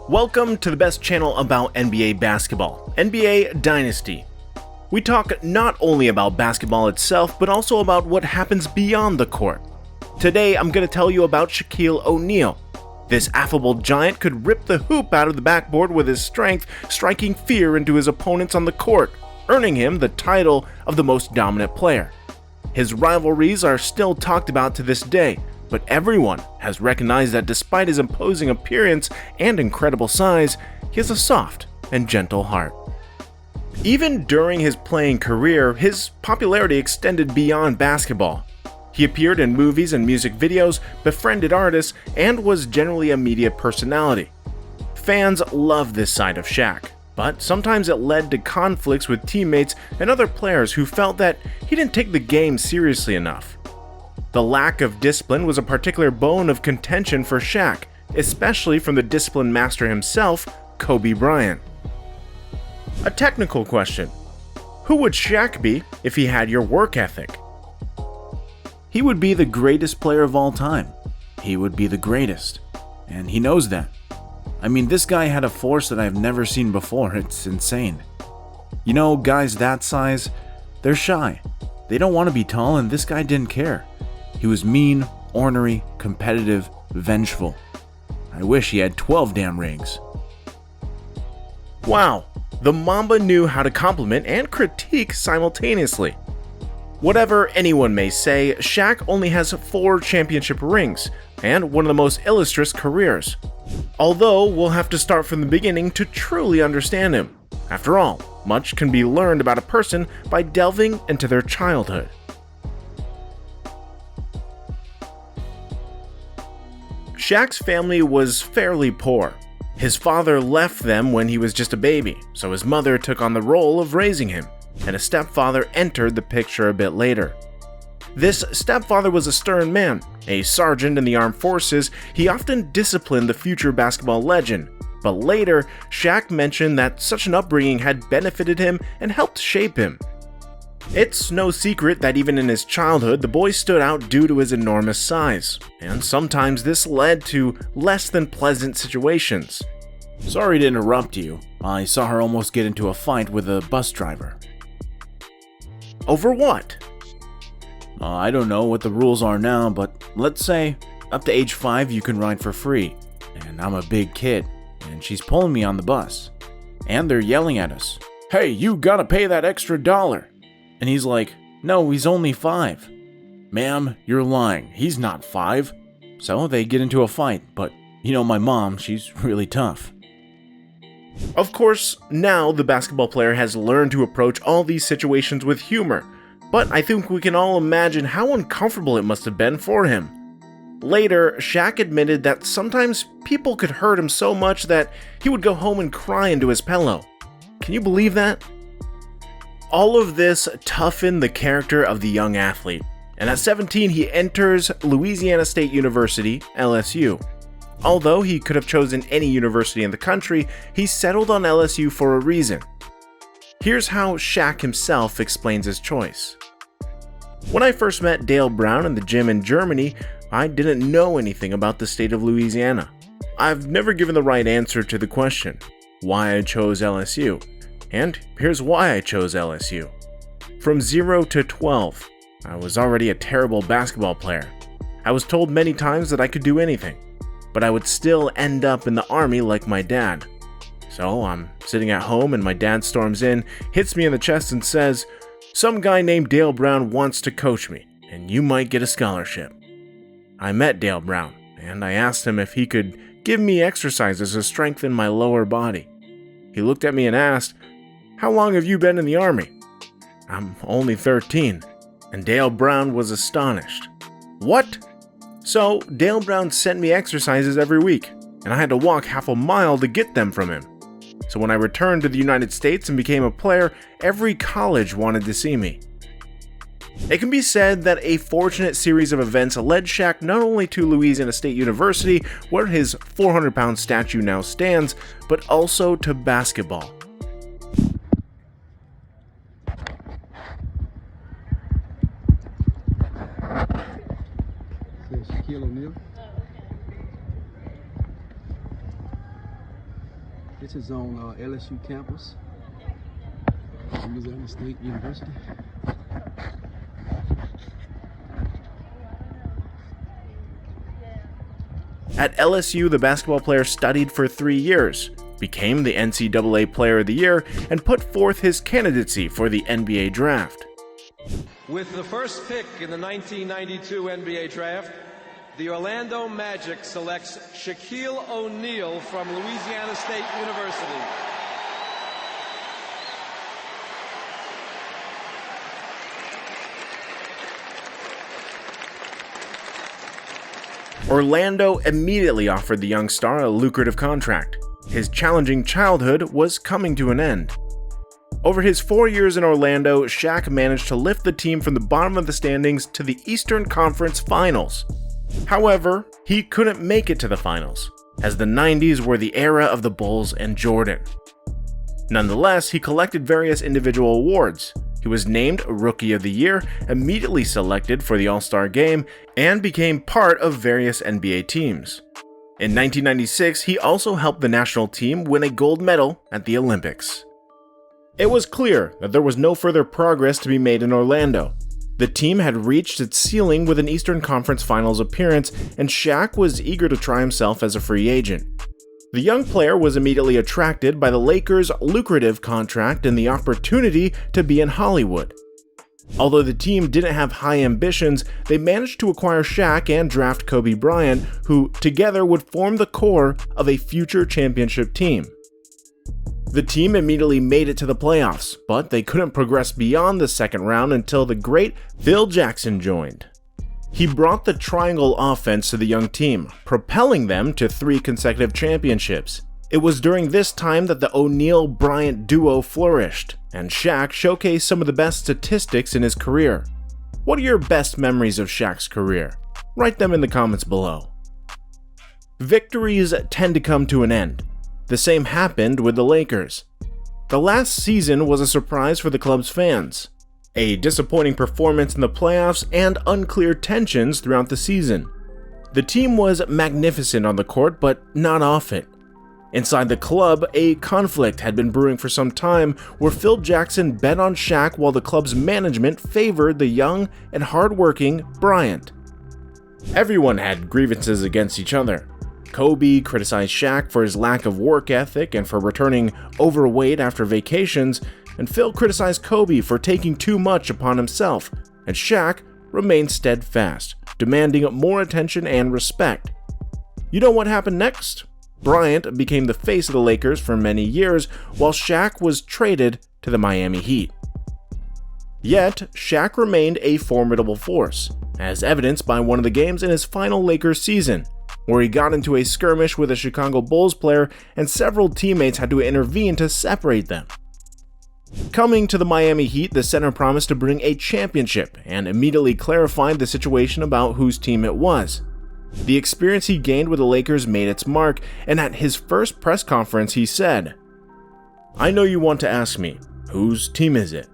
Welcome to the best channel about NBA basketball, NBA Dynasty. We talk not only about basketball itself, but also about what happens beyond the court. Today, I'm going to tell you about Shaq O'Neal. This affable giant could rip the hoop out of the backboard with his strength, striking fear into his opponents on the court, earning him the title of the most dominant player. His rivalries are still talked about to this day, but everyone has recognized that despite his imposing appearance and incredible size, he has a soft and gentle heart. Even during his playing career, his popularity extended beyond basketball. He appeared in movies and music videos, befriended artists, and was generally a media personality. Fans loved this side of Shaq, but sometimes it led to conflicts with teammates and other players who felt that he didn't take the game seriously enough. The lack of discipline was a particular bone of contention for Shaq, especially from the discipline master himself, Kobe Bryant. A technical question: who would Shaq be if he had your work ethic? He would be the greatest player of all time. He would be the greatest, and he knows that. I mean, this guy had a force that I've never seen before. It's insane. You know, guys that size, they're shy. They don't want to be tall, and this guy didn't care. He was mean, ornery, competitive, vengeful. I wish he had 12 damn rings. Wow, the Mamba knew how to compliment and critique simultaneously. Whatever anyone may say, Shaq only has 4 championship rings and one of the most illustrious careers. Although we'll have to start from the beginning to truly understand him. After all, much can be learned about a person by delving into their childhood. Shaq's family was fairly poor. His father left them when he was just a baby, so his mother took on the role of raising him, and a stepfather entered the picture a bit later. This stepfather was a stern man. A sergeant in the armed forces, he often disciplined the future basketball legend, but later, Shaq mentioned that such an upbringing had benefited him and helped shape him. It's no secret that even in his childhood, the boy stood out due to his enormous size, and sometimes this led to less than pleasant situations. Sorry to interrupt you. I saw her almost get into a fight with a bus driver. Over what? I don't know what the rules are now, but let's say up to age 5 you can ride for free, and I'm a big kid, and she's pulling me on the bus, and they're yelling at us, "Hey, you gotta pay that extra $1. And he's like, "No, he's only 5. "Ma'am, you're lying. He's not 5. So they get into a fight, but you know my mom, she's really tough. Of course, now the basketball player has learned to approach all these situations with humor, but I think we can all imagine how uncomfortable it must have been for him. Later, Shaq admitted that sometimes people could hurt him so much that he would go home and cry into his pillow. Can you believe that? All of this toughened the character of the young athlete, and at 17 he enters Louisiana State University, LSU. Although he could have chosen any university in the country, he settled on LSU for a reason. Here's how Shaq himself explains his choice. "When I first met Dale Brown in the gym in Germany, I didn't know anything about the state of Louisiana. I've never given the right answer to the question, why I chose LSU. And here's why I chose LSU. From 0 to 12, I was already a terrible basketball player. I was told many times that I could do anything, but I would still end up in the army like my dad. So I'm sitting at home and my dad storms in, hits me in the chest and says, 'Some guy named Dale Brown wants to coach me, and you might get a scholarship.' I met Dale Brown, and I asked him if he could give me exercises to strengthen my lower body. He looked at me and asked, 'How long have you been in the army?' I'm only 13, and Dale Brown was astonished. 'What?' So Dale Brown sent me exercises every week, and I had to walk half a mile to get them from him. So when I returned to the United States and became a player, every college wanted to see me." It can be said that a fortunate series of events led Shaq not only to Louisiana State University, where his 400-pound statue now stands, but also to basketball. Shaq O'Neal. This is on LSU campus, Louisiana State University. At LSU, the basketball player studied for 3 years, became the NCAA Player of the Year, and put forth his candidacy for the NBA draft. With the first pick in the 1992 NBA draft, the Orlando Magic selects Shaq O'Neal from Louisiana State University. Orlando immediately offered the young star a lucrative contract. His challenging childhood was coming to an end. Over his 4 years in Orlando, Shaq managed to lift the team from the bottom of the standings to the Eastern Conference Finals. However, he couldn't make it to the finals, as the 90s were the era of the Bulls and Jordan. Nonetheless, he collected various individual awards. He was named Rookie of the Year, immediately selected for the All-Star Game, and became part of various NBA teams. In 1996, he also helped the national team win a gold medal at the Olympics. It was clear that there was no further progress to be made in Orlando. The team had reached its ceiling with an Eastern Conference Finals appearance, and Shaq was eager to try himself as a free agent. The young player was immediately attracted by the Lakers' lucrative contract and the opportunity to be in Hollywood. Although the team didn't have high ambitions, they managed to acquire Shaq and draft Kobe Bryant, who together would form the core of a future championship team. The team immediately made it to the playoffs, but they couldn't progress beyond the second round until the great Phil Jackson joined. He brought the triangle offense to the young team, propelling them to 3 consecutive championships. It was during this time that the O'Neal-Bryant duo flourished, and Shaq showcased some of the best statistics in his career. What are your best memories of Shaq's career? Write them in the comments below. Victories tend to come to an end. The same happened with the Lakers. The last season was a surprise for the club's fans. A disappointing performance in the playoffs and unclear tensions throughout the season. The team was magnificent on the court, but not off it. Inside the club, a conflict had been brewing for some time where Phil Jackson bet on Shaq while the club's management favored the young and hardworking Bryant. Everyone had grievances against each other. Kobe criticized Shaq for his lack of work ethic and for returning overweight after vacations, and Phil criticized Kobe for taking too much upon himself, and Shaq remained steadfast, demanding more attention and respect. You know what happened next? Bryant became the face of the Lakers for many years, while Shaq was traded to the Miami Heat. Yet, Shaq remained a formidable force, as evidenced by one of the games in his final Lakers season, where he got into a skirmish with a Chicago Bulls player and several teammates had to intervene to separate them. Coming to the Miami Heat, the center promised to bring a championship and immediately clarified the situation about whose team it was. The experience he gained with the Lakers made its mark, and at his first press conference he said, "I know you want to ask me, whose team is it?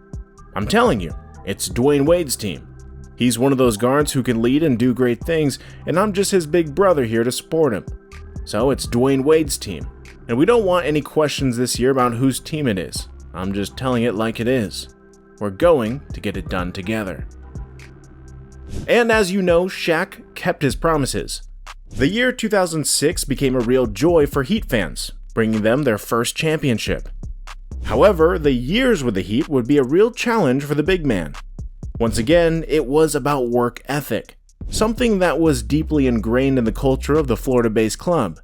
I'm telling you, it's Dwayne Wade's team. He's one of those guards who can lead and do great things, and I'm just his big brother here to support him. So it's Dwayne Wade's team, and we don't want any questions this year about whose team it is. I'm just telling it like it is. We're going to get it done together." And as you know, Shaq kept his promises. The year 2006 became a real joy for Heat fans, bringing them their first championship. However, the years with the Heat would be a real challenge for the big man. Once again, it was about work ethic, something that was deeply ingrained in the culture of the Florida-based club.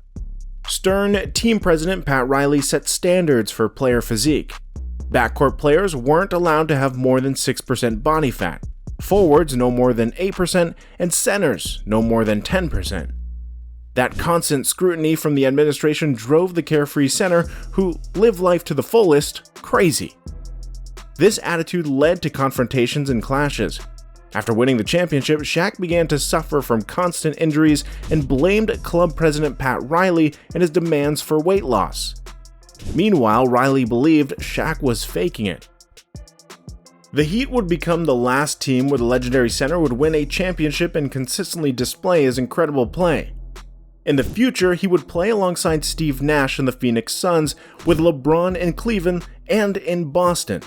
Stern team president Pat Riley set standards for player physique. Backcourt players weren't allowed to have more than 6% body fat, forwards no more than 8%, and centers no more than 10%. That constant scrutiny from the administration drove the carefree center, who lived life to the fullest, crazy. This attitude led to confrontations and clashes. After winning the championship, Shaq began to suffer from constant injuries and blamed club president Pat Riley and his demands for weight loss. Meanwhile, Riley believed Shaq was faking it. The Heat would become the last team where the legendary center would win a championship and consistently display his incredible play. In the future, he would play alongside Steve Nash in the Phoenix Suns, with LeBron in Cleveland and in Boston.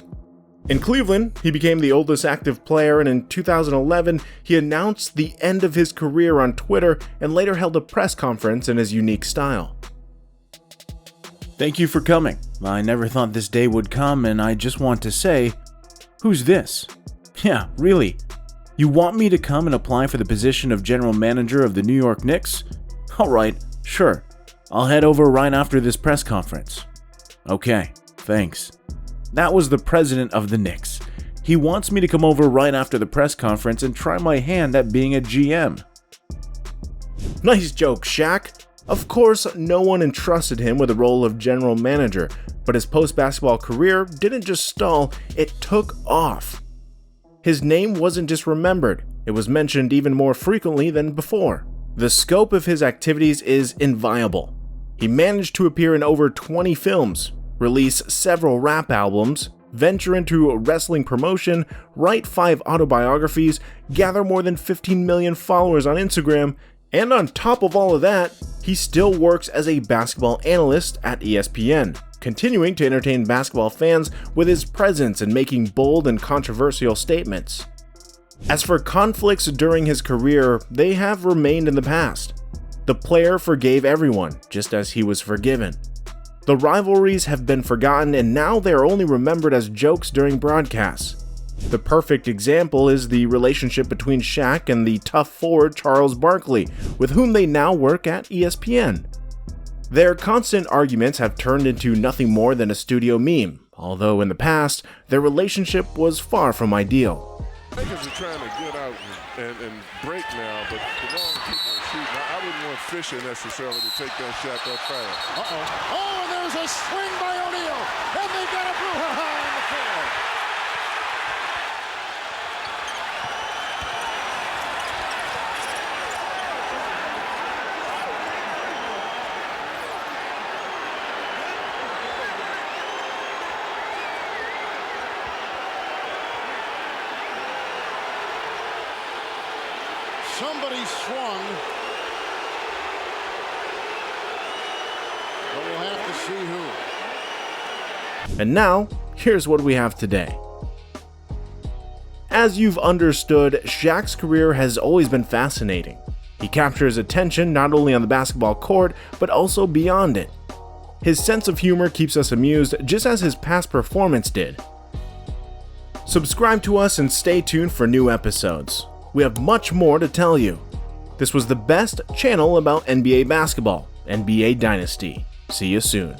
In Cleveland, he became the oldest active player, and in 2011, he announced the end of his career on Twitter and later held a press conference in his unique style. Thank you for coming. I never thought this day would come, and I just want to say, who's this? Yeah, really? You want me to come and apply for the position of general manager of the New York Knicks? Alright, sure. I'll head over right after this press conference. Okay, thanks. That was the president of the Knicks. He wants me to come over right after the press conference and try my hand at being a GM. Nice joke, Shaq. Of course, no one entrusted him with the role of general manager, but his post-basketball career didn't just stall, it took off. His name wasn't just remembered, it was mentioned even more frequently than before. The scope of his activities is inviolable. He managed to appear in over 20 films, release several rap albums, venture into wrestling promotion, write 5 autobiographies, gather more than 15 million followers on Instagram, and on top of all of that, he still works as a basketball analyst at ESPN, continuing to entertain basketball fans with his presence and making bold and controversial statements. As for conflicts during his career, they have remained in the past. The player forgave everyone, just as he was forgiven. The rivalries have been forgotten, and now they are only remembered as jokes during broadcasts. The perfect example is the relationship between Shaq and the tough forward Charles Barkley, with whom they now work at ESPN. Their constant arguments have turned into nothing more than a studio meme, although in the past, their relationship was far from ideal. Lakers are trying to get out and break now, but the wrong people are shooting. I wouldn't want Fisher necessarily to take that shot that fast. Oh, and there's a swing by O'Neal, and they got a brouhaha on the floor. Somebody swung, but we'll have to see who. And now, here's what we have today. As you've understood, Shaq's career has always been fascinating. He captures attention not only on the basketball court, but also beyond it. His sense of humor keeps us amused, just as his past performance did. Subscribe to us and stay tuned for new episodes. We have much more to tell you. This was the best channel about NBA basketball, NBA Dynasty. See you soon.